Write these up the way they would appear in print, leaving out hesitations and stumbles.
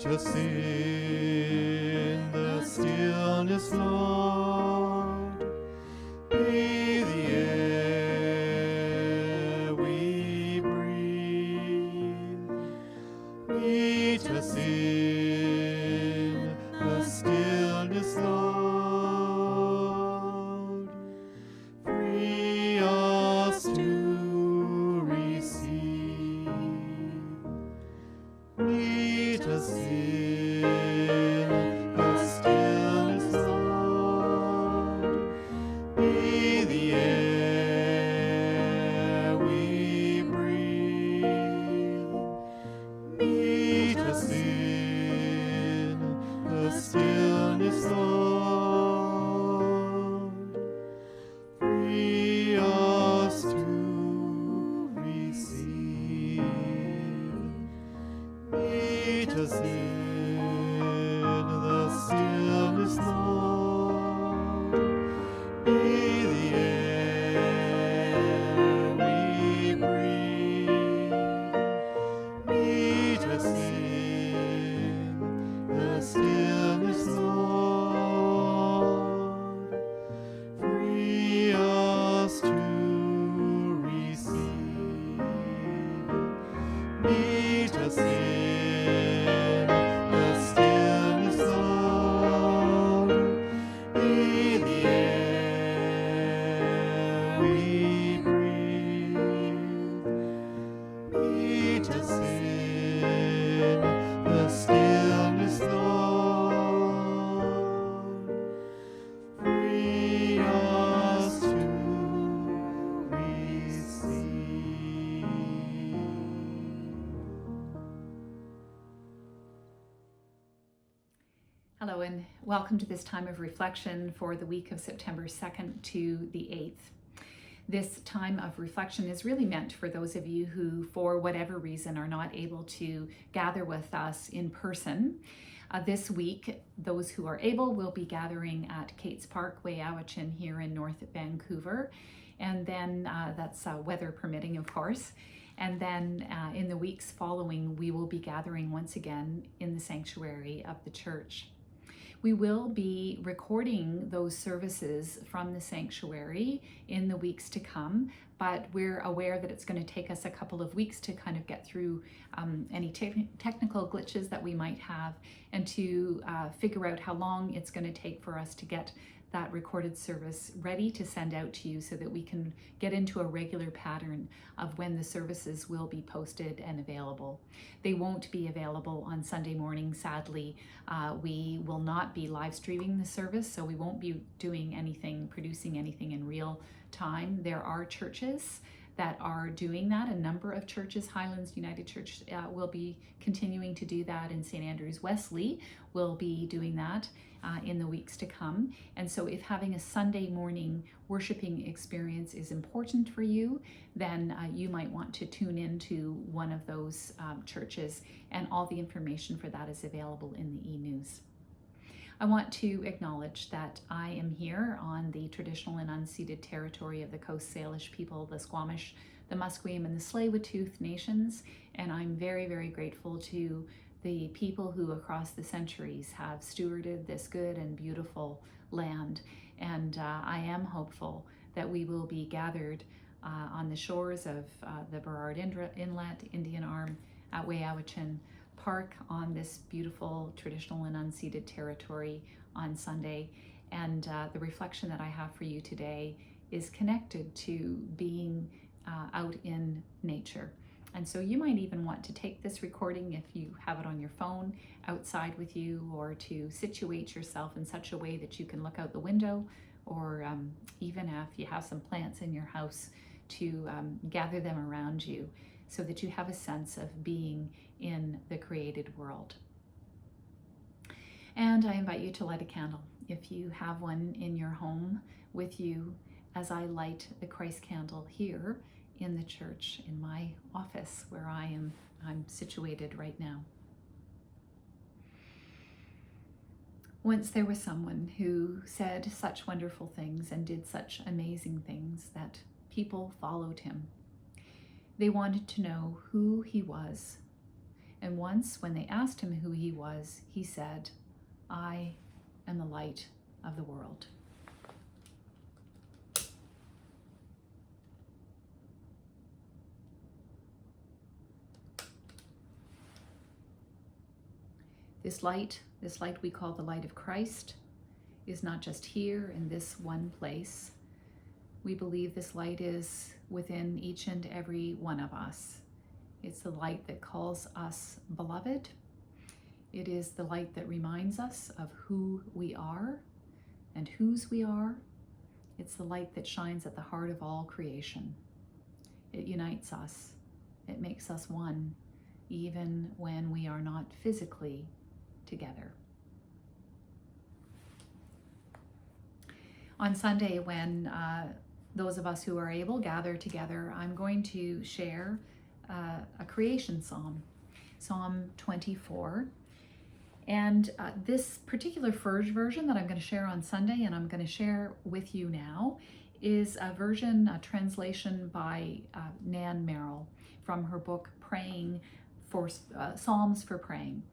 Meet us in the stillness, Lord. Be the air we breathe. Meet us in the stillness, Lord. Free us to receive. Meet us in the stillness, Lord. Be the air we breathe. Meet us in the stillness, Lord. Free us to receive. Meet us in the stillness, Lord. Be the air we breathe. Meet us in the stillness, Lord. Free us to receive. Meet us in the stillness, Lord. Be the air we breathe. Meet us in the stillness, Lord. Free us to receive. Hello and welcome to this time of reflection for the week of September 2nd to the 8th. This time of reflection is really meant for those of you who, for whatever reason, are not able to gather with us in person. This week, those who are able will be gathering at Kate's Park, Weyowichan here in North Vancouver. And then that's weather permitting, of course. And then in the weeks following, we will be gathering once again in the sanctuary of the church. We will be recording those services from the sanctuary in the weeks to come, but we're aware that it's going to take us a couple of weeks to kind of get through any technical glitches that we might have and to figure out how long it's going to take for us to get that recorded service ready to send out to you so that we can get into a regular pattern of when the services will be posted and available. They won't be available on Sunday morning, sadly. We will not be live streaming the service, so we won't be doing anything, producing anything in real time. There are churches that are doing that. A number of churches, Highlands United Church will be continuing to do that, and St. Andrew's Wesley will be doing that in the weeks to come. And so if having a Sunday morning worshiping experience is important for you, then you might want to tune into one of those churches, and all the information for that is available in the e-news. I want to acknowledge that I am here on the traditional and unceded territory of the Coast Salish people, the Squamish, the Musqueam, and the Tsleil-Waututh nations, and I'm very, very grateful to the people who across the centuries have stewarded this good and beautiful land. And I am hopeful that we will be gathered on the shores of the Burrard Inlet, Indian Arm, at Weyowichan Park on this beautiful traditional and unceded territory on Sunday. And the reflection that I have for you today is connected to being out in nature. And so you might even want to take this recording, if you have it on your phone, outside with you, or to situate yourself in such a way that you can look out the window, or even if you have some plants in your house, to gather them around you so that you have a sense of being in the created world. And I invite you to light a candle, if you have one in your home with you, as I light the Christ candle here in the church, in my office where I'm situated right now. Once there was someone who said such wonderful things and did such amazing things that people followed him. They wanted to know who he was And once, when they asked him who he was, he said, "I am the light of the world." This light we call the light of Christ, is not just here in this one place. We believe this light is within each and every one of us. It's the light that calls us beloved. It is the light that reminds us of who we are and whose we are. It's the light that shines at the heart of all creation. It unites us. It makes us one, even when we are not physically together. On Sunday, when those of us who are able gather together, I'm going to share a creation psalm, Psalm 24. And this particular version that I'm going to share on Sunday and I'm going to share with you now is a translation by Nan Merrill from her book Psalms for Praying.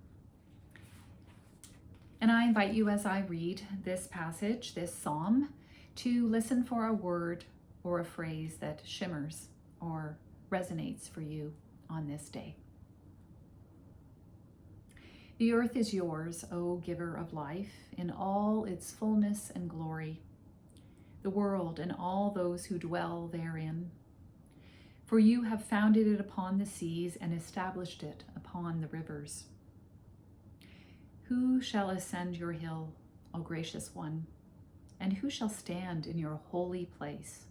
And I invite you, as I read this passage, this psalm, to listen for a word or a phrase that shimmers or resonates for you on this day. The earth is yours, O giver of life, in all its fullness and glory, the world and all those who dwell therein. For you have founded it upon the seas and established it upon the rivers. Who shall ascend your hill, O gracious one, and who shall stand in your holy place?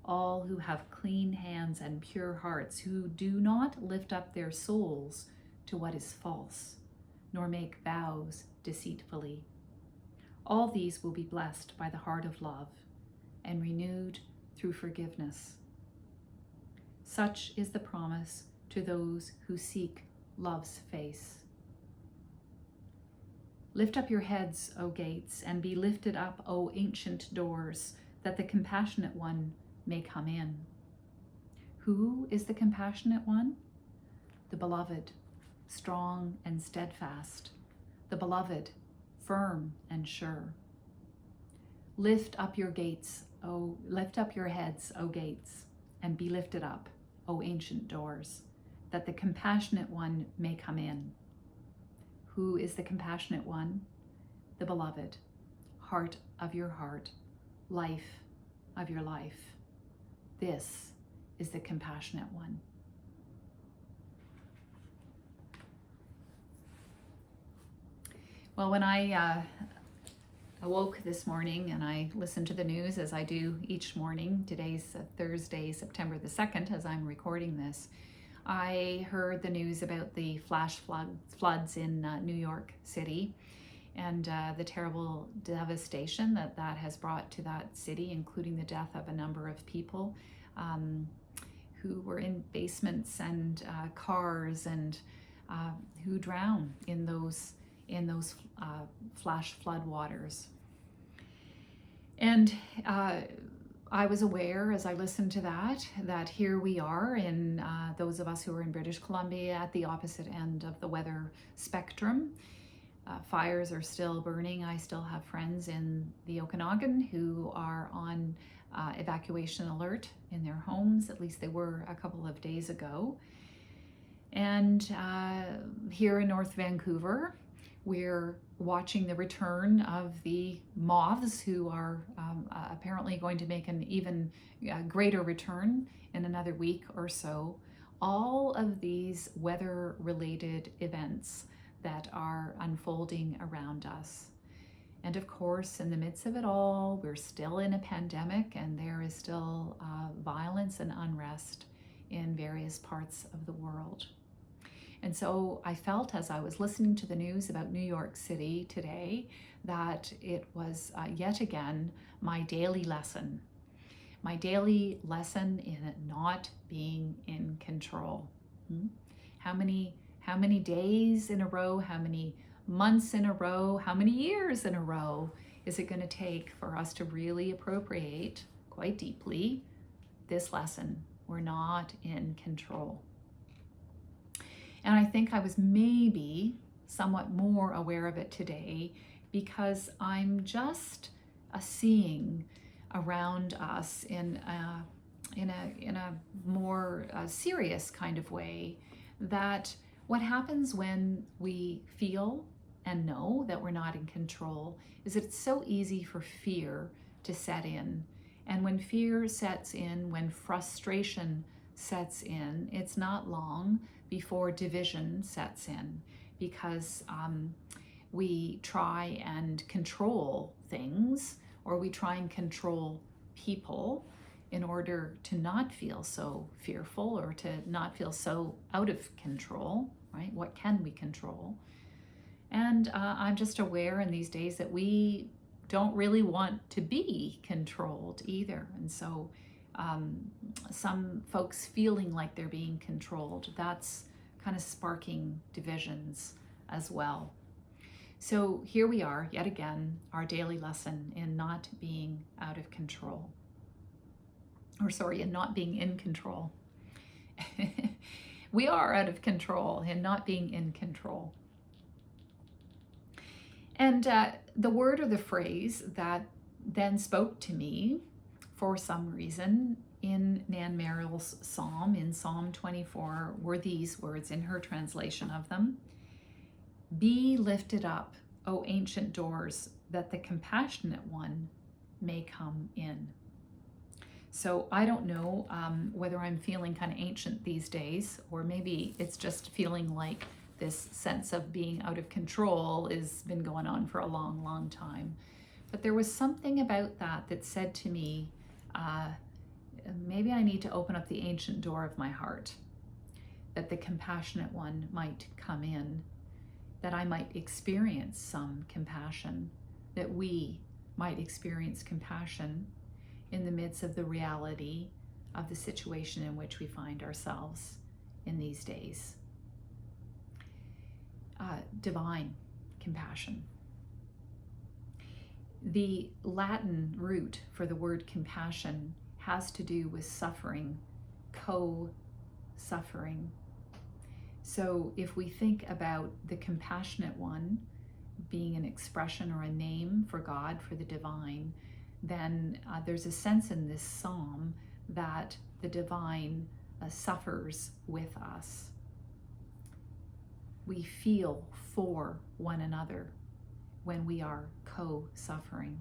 All who have clean hands and pure hearts, who do not lift up their souls to what is false, nor make vows deceitfully. All these will be blessed by the heart of love and renewed through forgiveness. Such is the promise to those who seek love's face. Lift up your heads, O gates, and be lifted up, O ancient doors, that the compassionate one may come in. Who is the compassionate one? The beloved, strong and steadfast, the beloved, firm and sure. Lift up your heads, O gates, and be lifted up, O ancient doors, that the compassionate one may come in. Who is the compassionate one? The beloved, heart of your heart, life of your life. This is the compassionate one. Well, when I awoke this morning and I listened to the news, as I do each morning, today's Thursday, September the 2nd, as I'm recording this, I heard the news about the flash floods in New York City and the terrible devastation that has brought to that city, including the death of a number of people who were in basements and cars and who drowned in those flash flood waters. And I was aware as I listened to that here we are in those of us who are in British Columbia at the opposite end of the weather spectrum. Fires are still burning. I still have friends in the Okanagan who are on evacuation alert in their homes. At least they were a couple of days ago. And here in North Vancouver, we're watching the return of the moths who are apparently going to make an even greater return in another week or so. All of these weather-related events that are unfolding around us. And of course, in the midst of it all, we're still in a pandemic and there is still violence and unrest in various parts of the world. And so I felt as I was listening to the news about New York City today that it was yet again my daily lesson in not being in control. How many days in a row, how many months in a row, how many years in a row is it going to take for us to really appropriate quite deeply this lesson? We're not in control. And I think I was maybe somewhat more aware of it today because I'm just seeing around us in a more serious kind of way that what happens when we feel and know that we're not in control is that it's so easy for fear to set in. And when fear sets in, when frustration sets in, it's not long before division sets in, because we try and control things, or we try and control people in order to not feel so fearful or to not feel so out of control, right? What can we control? And I'm just aware in these days that we don't really want to be controlled either. And so some folks feeling like they're being controlled, that's kind of sparking divisions as well. So here we are, yet again, our daily lesson in not being out of control. In not being in control. We are out of control and not being in control. And the word or the phrase that then spoke to me for some reason in Nan Merrill's psalm, in Psalm 24, were these words in her translation of them. Be lifted up, O ancient doors, that the compassionate one may come in. So I don't know whether I'm feeling kind of ancient these days, or maybe it's just feeling like this sense of being out of control has been going on for a long, long time. But there was something about that said to me, maybe I need to open up the ancient door of my heart, that the compassionate one might come in, that I might experience some compassion, that we might experience compassion in the midst of the reality of the situation in which we find ourselves in these days. Divine compassion. The Latin root for the word compassion has to do with suffering, co-suffering. So if we think about the compassionate one being an expression or a name for God, for the divine, then there's a sense in this psalm that the divine suffers with us. We feel for one another when we are co-suffering.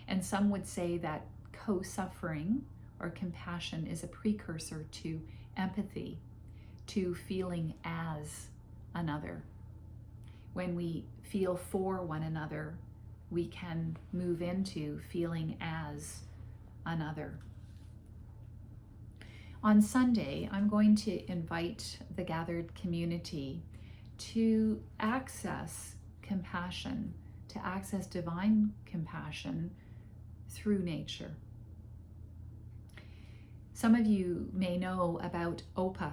And some would say that co-suffering or compassion is a precursor to empathy, to feeling as another. When we feel for one another, we can move into feeling as another. On Sunday, I'm going to invite the gathered community to access compassion, to access divine compassion through nature. Some of you may know about Opa.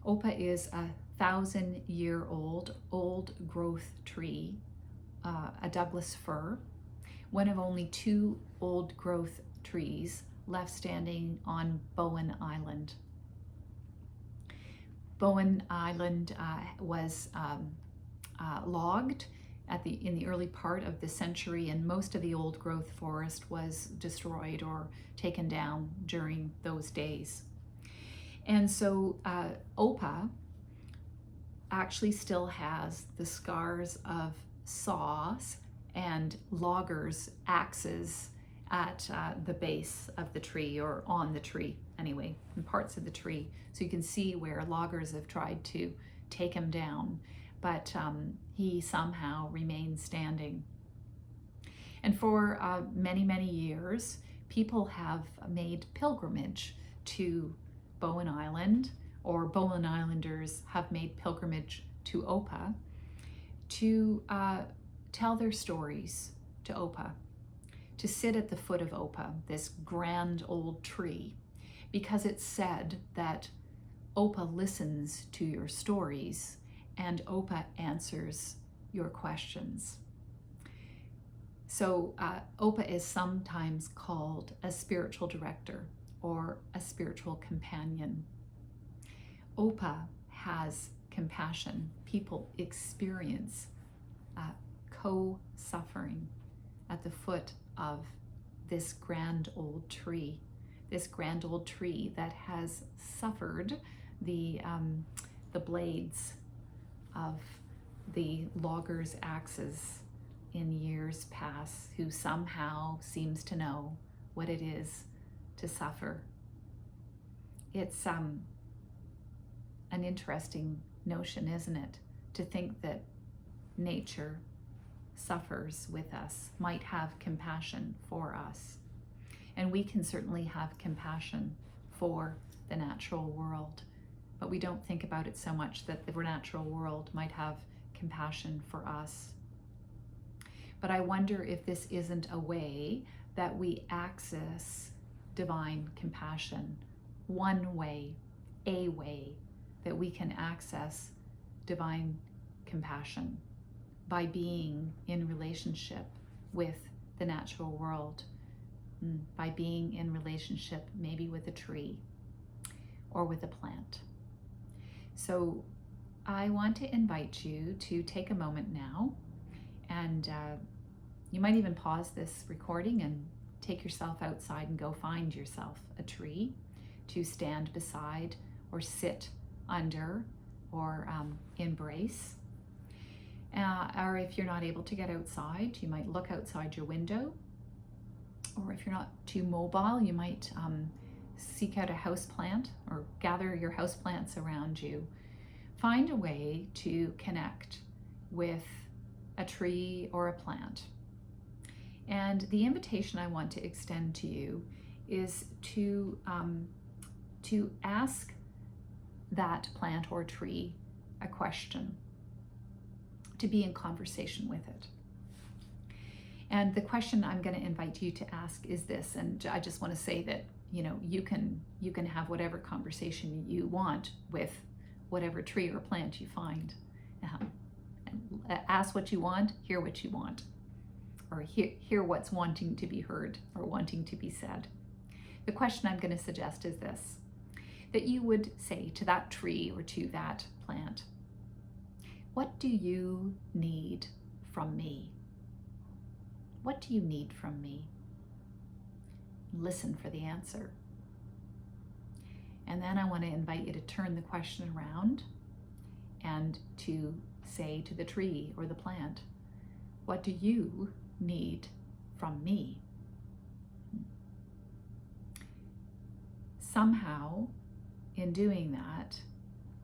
Opa is a 1,000-year-old old growth tree, a Douglas fir, one of only 2 old growth trees left standing on Bowen Island. Bowen Island was logged in the early part of the century, and most of the old growth forest was destroyed or taken down during those days. And so Opa actually still has the scars of saws and loggers' axes at the base of the tree, or on the tree anyway, in parts of the tree. So you can see where loggers have tried to take him down, but he somehow remains standing. And for many, many years, people have made pilgrimage to Bowen Island, or Bowen Islanders have made pilgrimage to Opa to tell their stories to Opa, to sit at the foot of Opa, this grand old tree, because it's said that Opa listens to your stories and Opa answers your questions. So Opa is sometimes called a spiritual director or a spiritual companion. Opa has compassion. People experience co-suffering at the foot of this grand old tree that has suffered the blades of the loggers' axes in years past, who somehow seems to know what it is to suffer. It's an interesting notion, isn't it? To think that nature suffers with us, might have compassion for us. And we can certainly have compassion for the natural world, but we don't think about it so much that the natural world might have compassion for us. But I wonder if this isn't a way that we access divine compassion. One way, a way that we can access divine compassion, by being in relationship with the natural world, by being in relationship maybe with a tree or with a plant. So I want to invite you to take a moment now, and you might even pause this recording and take yourself outside and go find yourself a tree to stand beside or sit under or embrace. Or if you're not able to get outside, you might look outside your window. Or if you're not too mobile, you might seek out a houseplant or gather your houseplants around you. Find a way to connect with a tree or a plant. And the invitation I want to extend to you is to ask that plant or tree a question, to be in conversation with it. And the question I'm going to invite you to ask is this, and I just want to say that, you know, you can have whatever conversation you want with whatever tree or plant you find. And ask what you want, hear what you want, or hear what's wanting to be heard or wanting to be said. The question I'm going to suggest is this, that you would say to that tree or to that plant, what do you need from me? What do you need from me? Listen for the answer. And then I want to invite you to turn the question around and to say to the tree or the plant, what do you need from me? Somehow, in doing that,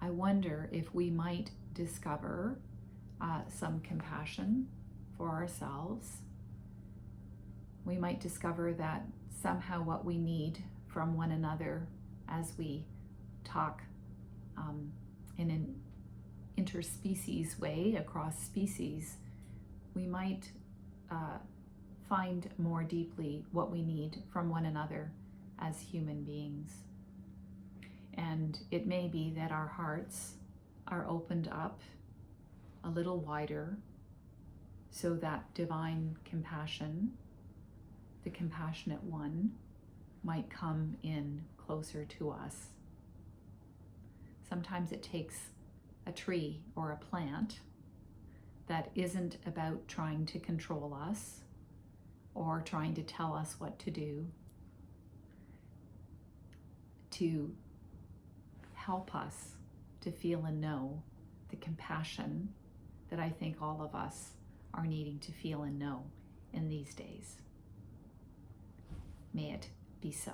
I wonder if we might discover some compassion for ourselves. We might discover that somehow what we need from one another as we talk in an interspecies way across species, we might find more deeply what we need from one another as human beings. And it may be that our hearts are opened up a little wider so that divine compassion, the compassionate one, might come in closer to us. Sometimes it takes a tree or a plant that isn't about trying to control us or trying to tell us what to do, to help us to feel and know the compassion that I think all of us are needing to feel and know in these days. May it be so.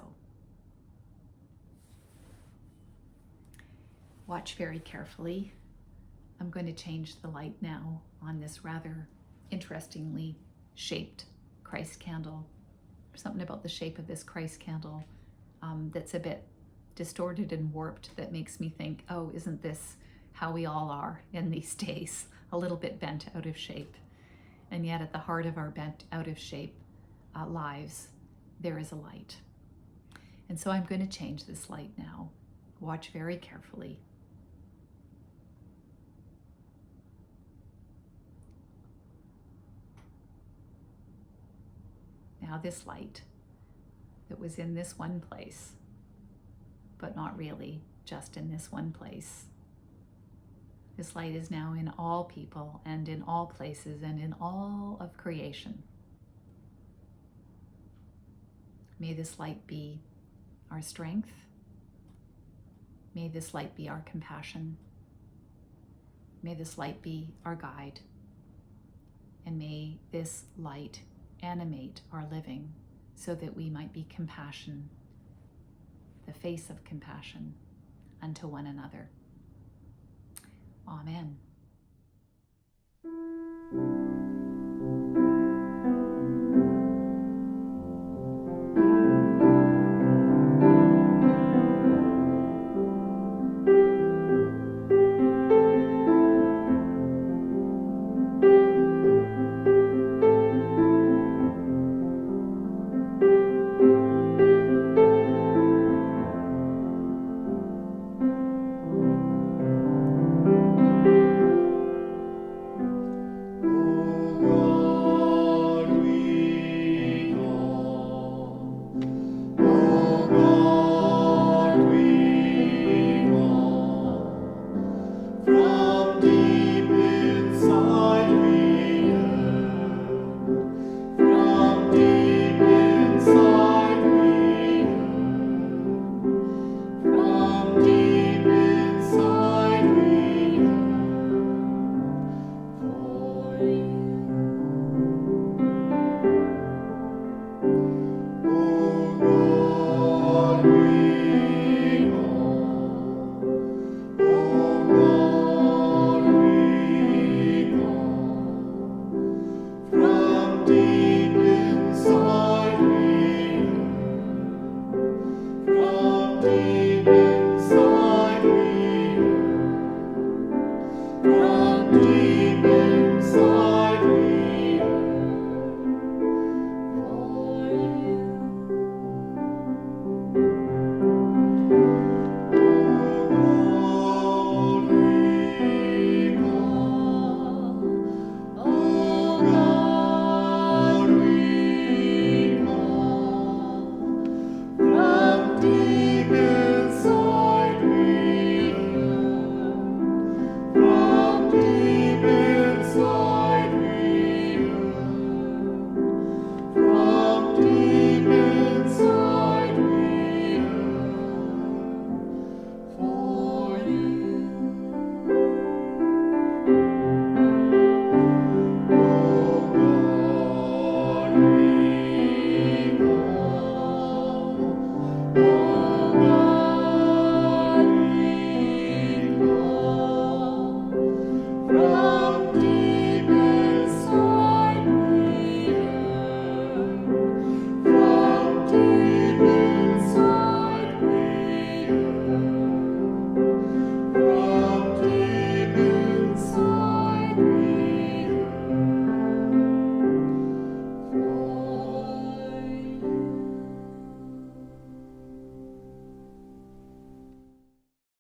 Watch very carefully. I'm going to change the light now on this rather interestingly shaped Christ candle. There's something about the shape of this Christ candle that's a bit distorted and warped that makes me think, oh, isn't this how we all are in these days? A little bit bent out of shape. And yet at the heart of our bent out of shape lives, there is a light. And so I'm going to change this light now. Watch very carefully. Now this light that was in this one place, but not really just in this one place, This light is now in all people and in all places and in all of creation. May this light be our strength. May this light be our compassion. May this light be our guide. And may this light animate our living so that we might be compassion, the face of compassion unto one another. Amen.